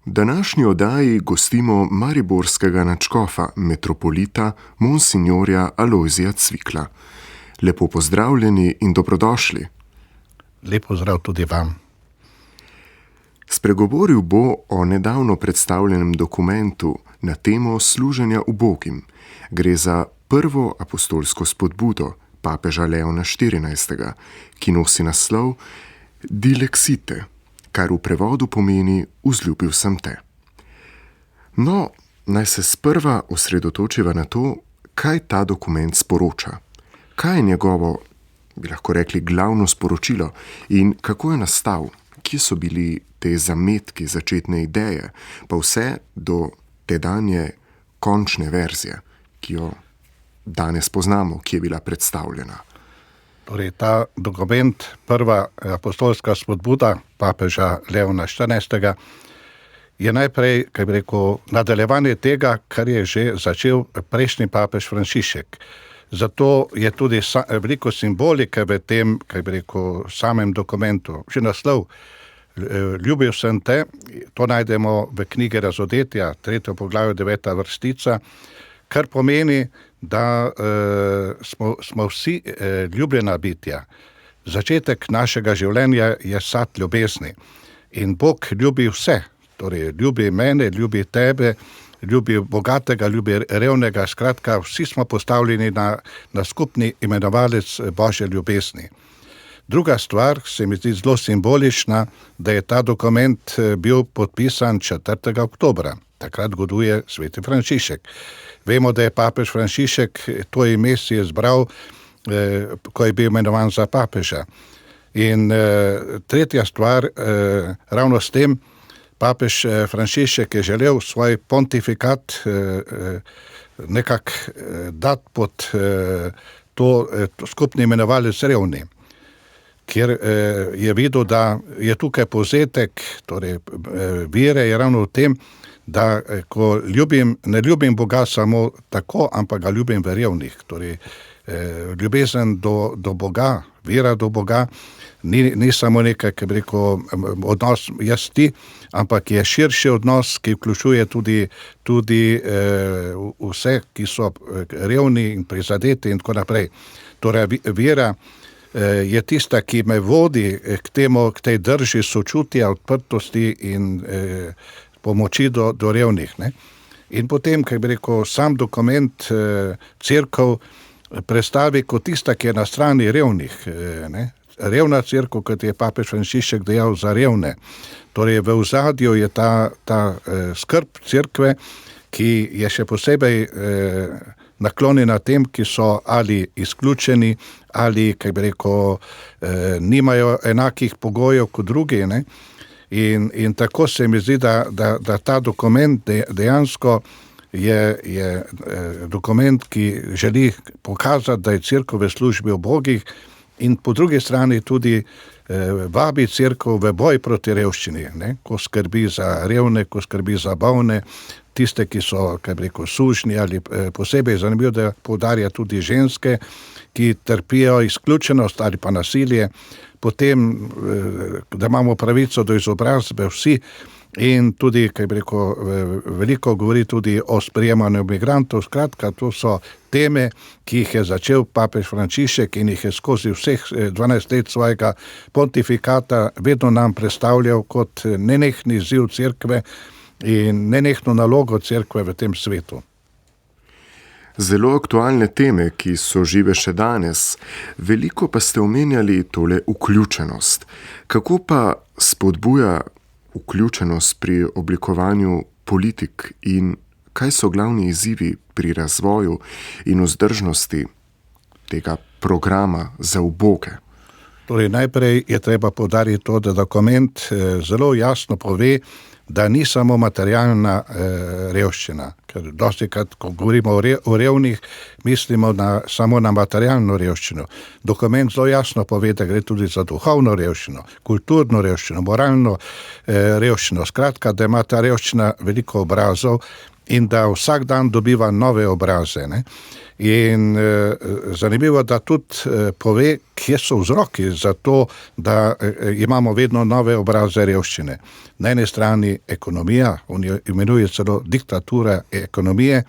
Današnji oddaji gostimo mariborskega nadškofa, metropolita, monsignorja Alojzija Cvikla. Lepo pozdravljeni in dobrodošli. Lep pozdrav tudi vam. Spregovoril bo o nedavno predstavljenem dokumentu na temo služenja ubogim. Gre za prvo apostolsko spodbudo papeža Leona XIV., ki nosi naslov Dilexite, kar v prevodu pomeni vzljubil sem te. No, naj se sprva osredotočiva na to, kaj ta dokument sporoča. Kaj je njegovo, bi lahko rekli, glavno sporočilo in kako je nastal, kje so bili te zametki, začetne ideje, pa vse do tedanje končne verzije, ki jo danes poznamo, ki je bila predstavljena. Torej, ta dokument, prva apostolska spodbuda papeža Leona XIV. Je najprej, kaj bi rekel, nadaljevanje tega, kar je že začel prejšnji papež Frančišek. Zato je tudi veliko simbolike v tem, kaj bi rekel, samem dokumentu. Že naslov Ljubil sem te, to najdemo v knjigi Razodetja, 3. poglavje, 9. vrstica, kar pomeni, da smo vsi ljubljena bitja. Začetek našega življenja je sad ljubezni. In Bog ljubi vse, torej ljubi mene, ljubi tebe, ljubi bogatega, ljubi revnega, skratka, vsi smo postavljeni na skupni imenovalec Božje ljubezni. Druga stvar se mi zdi zelo simbolična, da je ta dokument bil podpisan 4. oktobra. Takrat goduje sveti Frančišek. Vemo, da je papež Frančišek to ime si je zbral, ko je bil imenovan za papeža. In tretja stvar, ravno s tem, papež Frančišek je želel svoj pontifikat nekako dati pod to skupni imenovalec revni, kjer je videl, da je tukaj povzetek, torej vere je ravno v tem, da ko ne ljubim Boga samo tako, ampak ga ljubim v revnih. Torej, ljubezen do Boga, vera do Boga, ni samo nekaj, ki bi rekel, odnos jaz ti, ampak je širši odnos, ki vključuje tudi vse, ki so revni in prizadeti in tako naprej. Torej, vera je tista, ki me vodi k tej drži sočutja, odprtosti in pomoči do revnih. Ne? In potem, kaj bi rekel, sam dokument cerkev predstavi kot tista, ki je na strani revnih. Ne? Revna cerkev, kot je papež Frančišek dejal, za revne. Torej, v ozadju je ta skrb cerkve, ki je še posebej naklonjena tem, ki so ali izključeni, ali, kaj bi rekel, nimajo enakih pogojev kot drugi, ne? In tako se mi zdi, da ta dokument dejansko je dokument, ki želi pokazati, da je cerkev v službi ubogih in po drugi strani tudi vabi cerkev v boj proti revščini, ne? Ko skrbi za revne, ko skrbi za bolne, tiste, ki so, kaj bi rekel, sužnji ali posebej zanimivo, da poudarja tudi ženske, ki trpijo izključenost ali pa nasilje, potem, da imamo pravico do izobrazbe vsi in tudi, kaj bi rekel, veliko govori tudi o sprejemanju migrantov. Skratka, to so teme, ki jih je začel papež Frančišek in jih je skozi vseh 12 let svojega pontifikata vedno nam predstavljal kot nenehni izziv cerkve in nenehno nalogo cerkve v tem svetu. Zelo aktualne teme, ki so žive še danes. Veliko pa ste omenjali tole vključenost. Kako pa spodbuja vključenost pri oblikovanju politik in kaj so glavni izzivi pri razvoju in vzdržnosti tega programa za uboge? Torej, najprej je treba poudariti to, da dokument zelo jasno pove, da ni samo materialna revščina, ker dostikrat, ko govorimo o revnih, mislimo samo na materialno revščino. Dokument zelo jasno pove, da gre tudi za duhovno revščino, kulturno revščino, moralno revščino. Skratka, da ima ta revščina veliko obrazov in da vsak dan dobiva nove obraze. Ne? In zanimivo, da tudi pove, kje so vzroki za to, da imamo vedno nove obraze revščine. Na eni strani ekonomija, on jo imenuje celo diktatura ekonomije,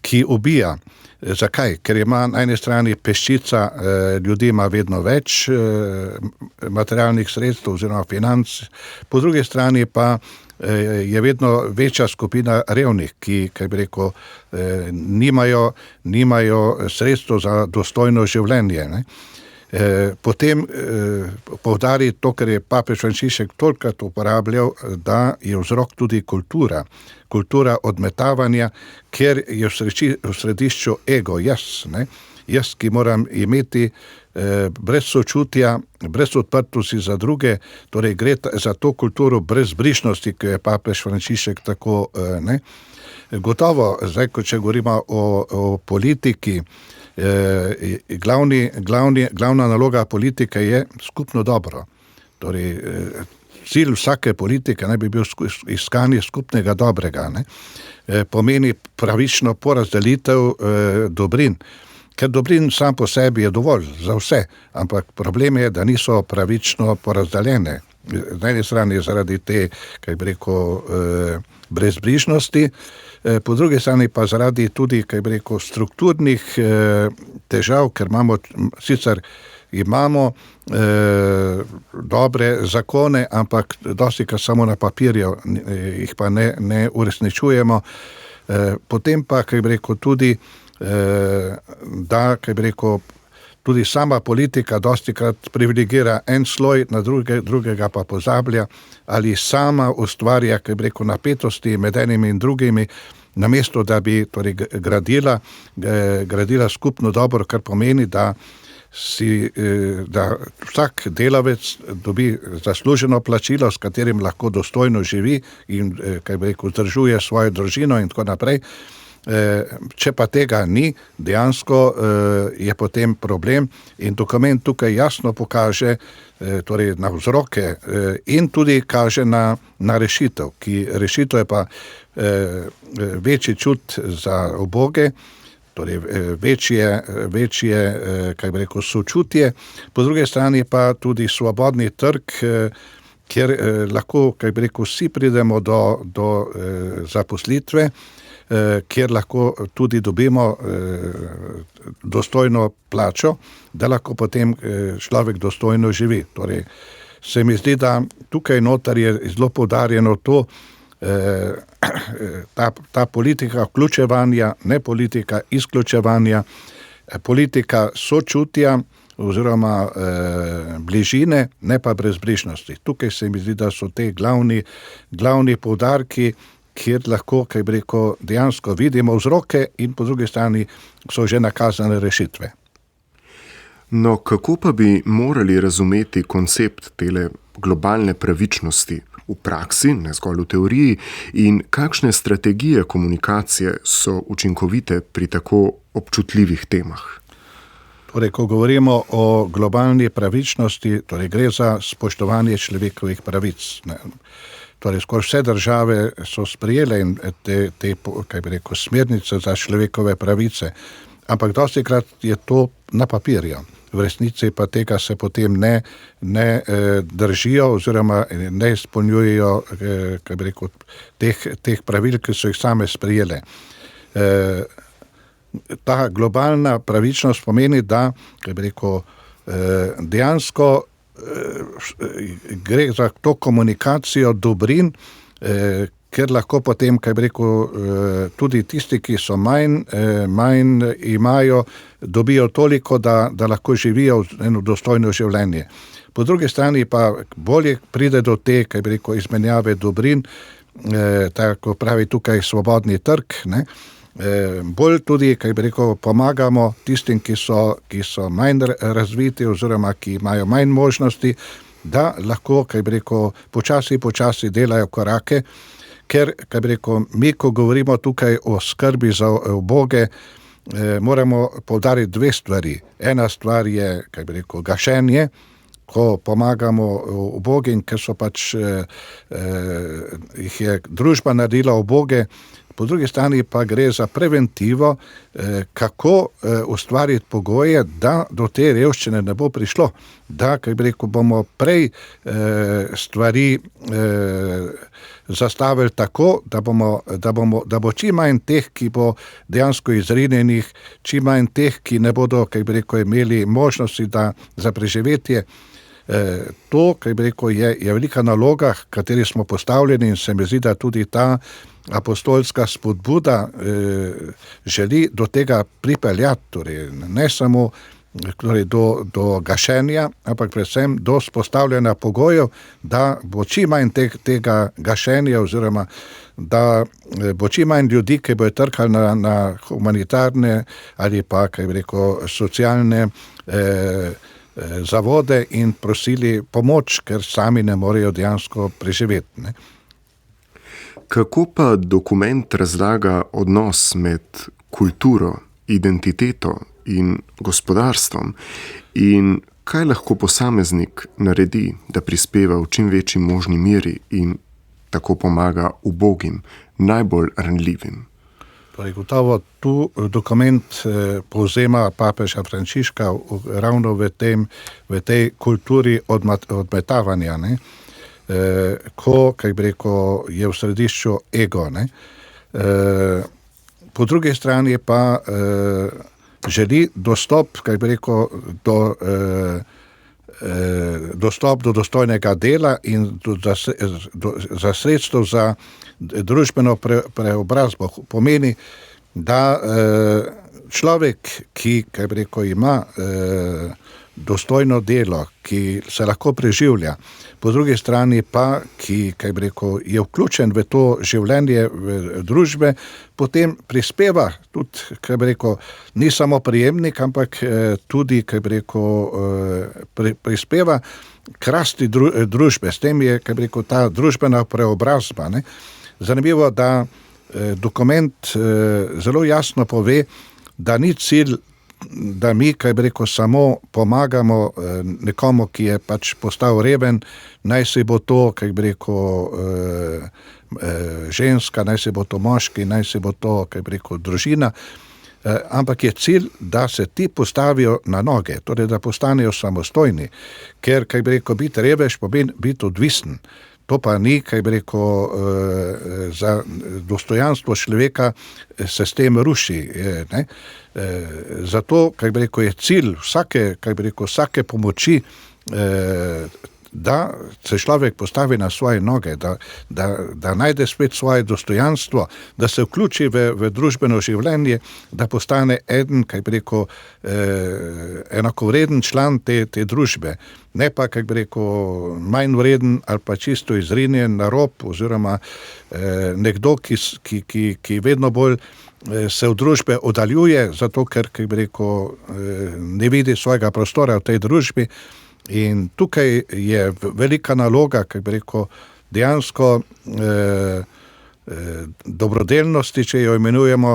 ki ubija. Zakaj? Ker ima na eni strani peščica ljudi ima vedno več materialnih sredstev oziroma financ, po drugi strani pa je vedno večja skupina revnih, ki, kaj bi rekel, nimajo sredstev za dostojno življenje. Ne? Potem poudari to, kar je papež Frančišek tolikrat uporabljal, da je vzrok tudi kultura odmetavanja, ker je v središču ego, jaz, ne? Jaz, ki moram imeti brez sočutja, brez odprtosti za druge, torej gre za to kulturo brezbrižnosti, ki je papež Frančišek tako, ne. Gotovo, zdaj, če govorimo o politiki, glavna naloga politike je skupno dobro. Torej, cilj vsake politike naj bi bil iskanje skupnega dobrega, ne. Pomeni pravično porazdelitev dobrin. Ker dobrin sam po sebi je dovolj za vse, ampak problem je, da niso pravično porazdeljene. Na eni strani zaradi te, kaj bi rekel, brezbrižnosti, po drugi strani pa zaradi tudi, kaj bi rekel, strukturnih težav, ker imamo dobre zakone, ampak dostikrat samo na papirju jih pa ne uresničujemo. Potem pa, kaj bi rekel, tudi da, kaj bi rekel, tudi sama politika dostikrat privilegira en sloj, na drugega pa pozablja, ali sama ustvarja, kaj bi rekel, napetosti med enimi in drugimi, namesto da bi torej gradila skupno dobro, kar pomeni, da vsak delavec dobi zasluženo plačilo, s katerim lahko dostojno živi in, kaj bi rekel, vzdržuje svojo družino in tako naprej. Če pa tega ni, dejansko je potem problem in dokument tukaj jasno pokaže torej na vzroke in tudi kaže na rešitev, rešitev je pa večji čut za uboge, torej večje, kaj bi rekel, sočutje, po drugi strani pa tudi svobodni trg, kjer lahko, kaj bi rekel, vsi pridemo do zaposlitve, kjer lahko tudi dobimo dostojno plačo, da lahko potem človek dostojno živi. Torej, se mi zdi, da tukaj noter je zelo poudarjeno to, ta politika vključevanja, ne politika izključevanja, politika sočutja oziroma bližine, ne pa brezbrižnosti. Tukaj se mi zdi, da so te glavni poudarki, kjer lahko, kaj bi rekel, dejansko vidimo vzroke in po drugi strani so že nakazane rešitve. No, kako pa bi morali razumeti koncept tele globalne pravičnosti v praksi, ne zgolj v teoriji, in kakšne strategije komunikacije so učinkovite pri tako občutljivih temah? Torej, ko govorimo o globalni pravičnosti, torej gre za spoštovanje človekovih pravic, ne. Torej, skoraj vse države so sprejele te, kaj bi rekel, smernice za človekove pravice, ampak dostikrat je to na papirju. V resnici pa tega se potem ne držijo oziroma ne izpolnjujejo, kaj bi rekel, teh pravil, ki so jih same sprejele. Ta globalna pravičnost pomeni, da, kaj bi rekel, dejansko gre za to komunikacijo dobrin, ker lahko potem, kaj bi rekel, tudi tisti, ki so manj imajo, dobijo toliko, da lahko živijo eno dostojno življenje. Po drugi strani pa bolje pride do te, kaj bi rekel, izmenjave dobrin, tako pravi tukaj svobodni trg, ne. Bolj tudi, kaj bi rekel, pomagamo tistim, ki so manj razviti oziroma ki imajo manj možnosti, da lahko, kaj bi rekel, počasi delajo korake, ker, kaj bi rekel, mi, ko govorimo tukaj o skrbi za uboge, moramo poudariti dve stvari. Ena stvar je, kaj bi rekel, gašenje, ko pomagamo ubogim, ker so pač jih je družba naredila uboge, po drugi strani pa gre za preventivo, kako ustvariti pogoje, da do te revščine ne bo prišlo, da, kaj bi rekel, bomo prej stvari zastavili tako, da bo čim manj teh, ki bo dejansko izrinjenih, čim manj teh, ki ne bodo, kaj bi rekel, imeli možnosti za preživetje. To, kaj bi rekel, je velika naloga, kateri smo postavljeni, in se mi zdi, da tudi ta apostolska spodbuda želi do tega pripeljati, torej ne samo do gašenja, ampak predvsem do vzpostavljanja pogojev, da bo čim manj tega gašenja, oziroma da bo čim manj ljudi, ki bojo trkali na humanitarne ali pa, kaj bi rekel, socialne zavode in prosili pomoč, ker sami ne morejo dejansko preživeti, ne. Kako pa dokument razlaga odnos med kulturo, identiteto in gospodarstvom, in kaj lahko posameznik naredi, da prispeva v čim večji možni meri in tako pomaga ubogim, najbolj ranljivim? Torej, gotovo tu dokument povzema papeža Frančiška ravno v tej kulturi odmetavanja, ne? Ko, kaj bi rekel, je v središču ego, ne? Po drugi strani pa želi dostop, kaj bi rekel, dostop do dostojnega dela in za sredstvo za družbeno preobrazbo. Pomeni, da človek, ki, kaj bi rekel, ima dostojno delo, ki se lahko preživlja, po drugi strani pa, ki, kaj bi rekel, je vključen v to življenje v družbe, potem prispeva tudi, kaj bi rekel, ni samo prejemnik, ampak tudi, kaj bi rekel, prispeva k rasti družbe. S tem je, kaj bi rekel, ta družbena preobrazba, ne. Zanimivo, da dokument zelo jasno pove, da ni cilj, da mi, kaj bi rekel, samo pomagamo nekomu, ki je pač postal reven, naj se bo to, kaj bi rekel, ženska, naj se bo to moški, naj se bo to, kaj bi rekel, družina, ampak je cilj, da se ti postavijo na noge, torej da postanejo samostojni, ker, kaj bi rekel, biti revež pomeni biti odvisen. To pa ni, kaj bi rekel, za dostojanstvo človeka se s tem ruši, ne. Zato, kaj bi rekel, je cilj vsake pomoči, da se človek postavi na svoje noge, da najde spet svoje dostojanstvo, da se vključi v družbeno življenje, da postane eden, kaj bi rekel, enakovreden član te družbe. Ne pa, kaj bi rekel, manj vreden ali pa čisto izrinjen na rob, oziroma nekdo, ki vedno bolj se v družbe oddaljuje, zato ker, kaj bi rekel, ne vidi svojega prostora v tej družbi. In tukaj je velika naloga, kaj bi rekel, dejansko dobrodelnosti, če jo imenujemo,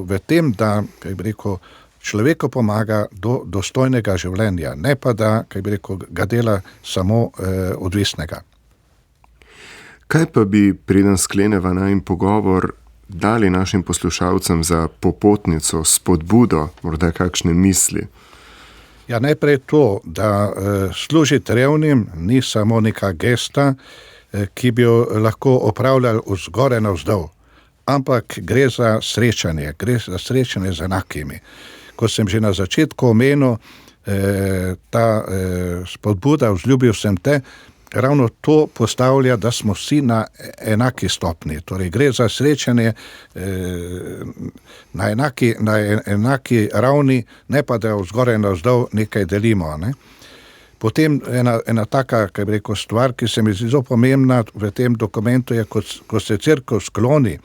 v tem, da, kaj bi rekel, človeku pomaga do dostojnega življenja, ne pa da, kaj bi rekel, ga dela samo odvisnega. Kaj pa bi, preden skleneva najin pogovor, dali našim poslušalcem za popotnico, spodbudo, morda kakšne misli? Ja, najprej to, da služiti revnim ni samo neka gesta, ki bi jo lahko opravljali vzgore navzdol, ampak gre za srečanje z enakimi. Ko sem že na začetku omenil, ta spodbuda Vzljubil sem te, ravno to postavlja, da smo vsi na enaki stopni. Torej gre za srečanje na enaki ravni, ne pa da vzgore navzdol nekaj delimo, ne. Potem ena taka, kaj bi rekel, stvar, ki se mi zdi zelo pomembna v tem dokumentu, je, ko se cerkev skloni,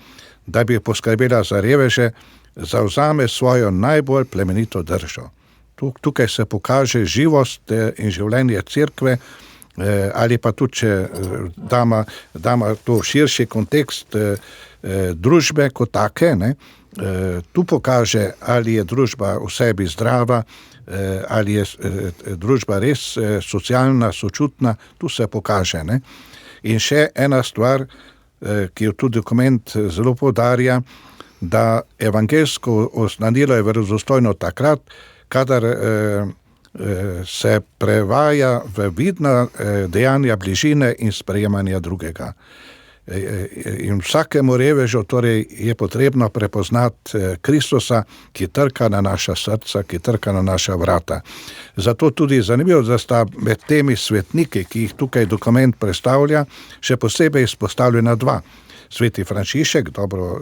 da bi poskrbela za reveže, zavzame svojo najbolj plemenito držo. Tukaj se pokaže živost in življenje cerkve, ali pa tudi, če dama to širši kontekst družbe kot take, ne. Tu pokaže, ali je družba v sebi zdrava, ali je družba res socialna, sočutna, tu se pokaže, ne. In še ena stvar, ki jo tudi dokument zelo poudarja, da evangeljsko oznanilo je verodostojno takrat, kadar se prevaja v vidna dejanja bližine in sprejemanja drugega. In vsakemu revežu torej je potrebno prepoznati Kristusa, ki trka na naša srca, ki trka na naša vrata. Zato tudi zanimivo, da sta med temi svetniki, ki jih tukaj dokument predstavlja, še posebej izpostavljena dva. Sveti Frančišek, dobro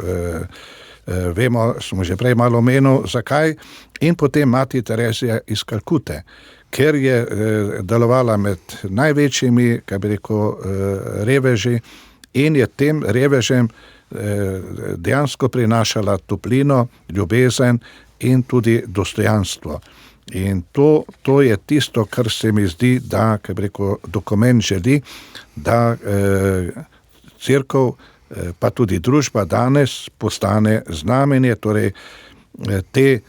vemo, smo že prej malo omenili, zakaj, in potem mati Terezija iz Kalkute, ker je delovala med največjimi, kaj bi rekel, reveži, in je tem revežem dejansko prinašala toplino, ljubezen in tudi dostojanstvo. In to je tisto, kar se mi zdi, da, kaj bi rekel, dokument želi, da cerkev, pa tudi družba danes postane znamenje, torej te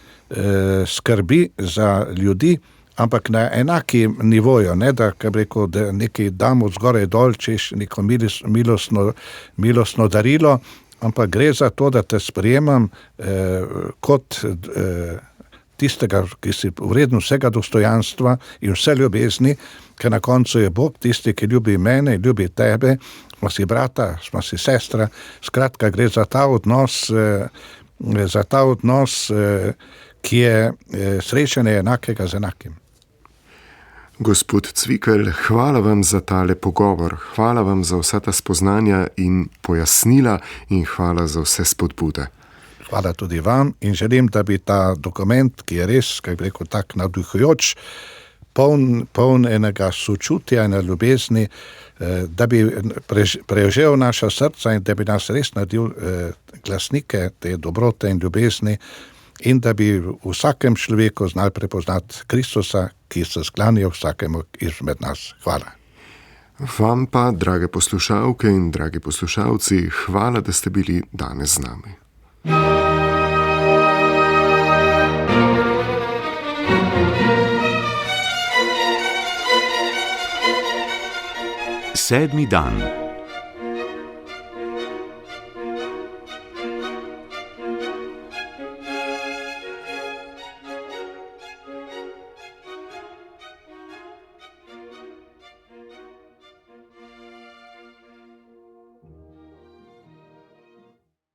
skrbi za ljudi, ampak na enaki nivoju, ne da, kaj bi rekel, da nekaj damo zgoraj dol, češ neko milostno darilo, ampak gre za to, da te sprejemam kot tistega, ki si vreden vsega dostojanstva in vse ljubezni, ker na koncu je Bog tisti, ki ljubi mene, ljubi tebe, smo si brata, smo si sestra, skratka gre za ta odnos, ki je srečanje enakega z enakim. Gospod Cvikl, hvala vam za tale pogovor, hvala vam za vsa ta spoznanja in pojasnila in hvala za vse spodbude. Hvala tudi vam in želim, da bi ta dokument, ki je res, kaj bi rekel, tak navdihujoč, poln enega sočutja in ljubezni, da bi prežel naša srca in da bi nas res naredil glasnike te dobrote in ljubezni in da bi v vsakem človeku znali prepoznati Kristusa, ki se sklanja vsakemu izmed nas. Hvala. Vam pa, drage poslušalke in dragi poslušalci, hvala, da ste bili danes z nami. Sedmi dan.